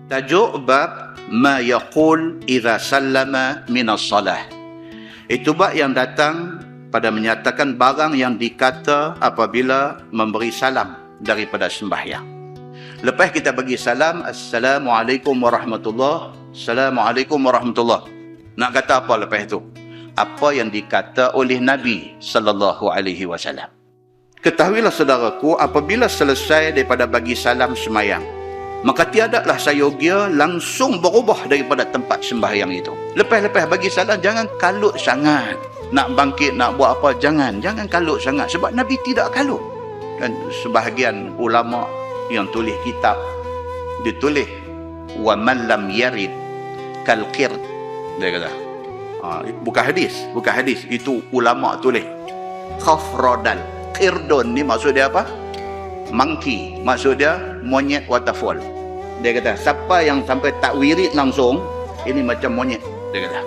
Tajuk bab ma yaqul idza sallama minas salah. Itu bab yang datang pada menyatakan barang yang dikata apabila memberi salam daripada sembahyang. Lepas kita bagi salam, Assalamualaikum warahmatullahi, Assalamualaikum warahmatullahi. Nak kata apa lepas itu? Apa yang dikata oleh Nabi sallallahu alaihi wasallam. Ketahuilah saudaraku, apabila selesai daripada bagi salam semayang, maka tiadalah sayogia langsung berubah daripada tempat sembahyang itu. Lepas-lepas bagi salam, jangan kalut sangat. Nak bangkit, nak buat apa, jangan kalut sangat. Sebab Nabi tidak kalut. Dan sebahagian ulama yang tulis kitab, ditulis, wa man lam yarid kal qird. Dia kata, bukan hadis. Itu ulama tulis. Khafradal. Qirdun ni maksud dia apa? Monkey. Maksud dia monyet waterfall. Dia kata, siapa yang sampai tak wirid langsung, ini macam monyet. Dia kata.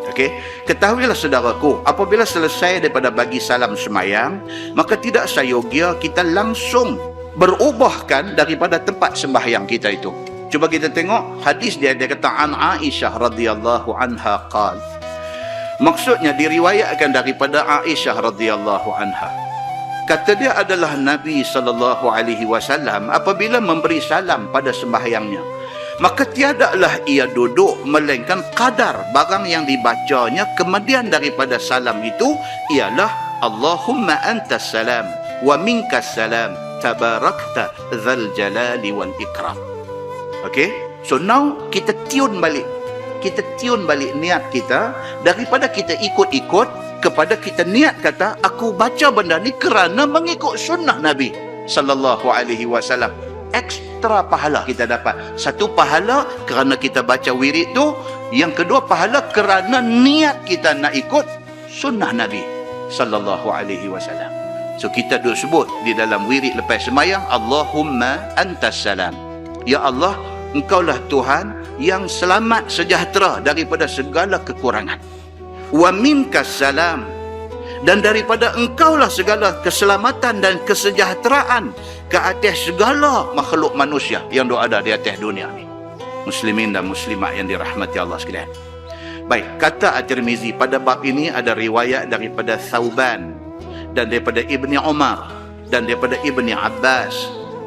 Okey, ketahuilah saudaraku, apabila selesai daripada bagi salam semayang, maka tidak sayogia kita langsung berubahkan daripada tempat sembahyang kita itu. Cuba kita tengok hadis dia kata an Aisyah radhiyallahu anha qal. Maksudnya diriwayatkan daripada Aisyah radhiyallahu anha. Kata dia adalah Nabi sallallahu alaihi wasallam apabila memberi salam pada sembahyangnya, maka tiadalah ia duduk melainkan kadar barang yang dibacanya kemudian daripada salam itu ialah Allahumma antas salam wa minkas salam tabarakta dzal jalali wal ikram. Okey, so now kita tune balik niat kita daripada kita ikut-ikut kepada kita niat kata aku baca benda ni kerana mengikut sunnah Nabi sallallahu alaihi wasallam. Ekstra pahala kita dapat. Satu pahala kerana kita baca wirid tu, yang kedua pahala kerana niat kita nak ikut sunnah Nabi sallallahu alaihi wasallam. So kita duk sebut di dalam wirid lepas sembahyang, Allahumma antas salam. Ya Allah, Engkaulah Tuhan yang selamat sejahtera daripada segala kekurangan. Wa minkas salam, dan daripada Engkaulah segala keselamatan dan kesejahteraan ke atas segala makhluk manusia yang ada di atas dunia ni. Muslimin dan muslimat yang dirahmati Allah sekalian. Baik, kata At-Tirmizi pada bab ini ada riwayat daripada Thauban dan daripada Ibni Umar dan daripada Ibni Abbas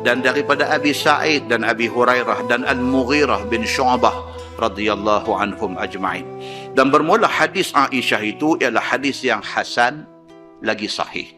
dan daripada Abi Sa'id dan Abi Hurairah dan Al-Mughirah bin Syu'bah radhiyallahu anhum ajma'in. Dan bermula hadis Aisyah itu ialah hadis yang hasan lagi sahih.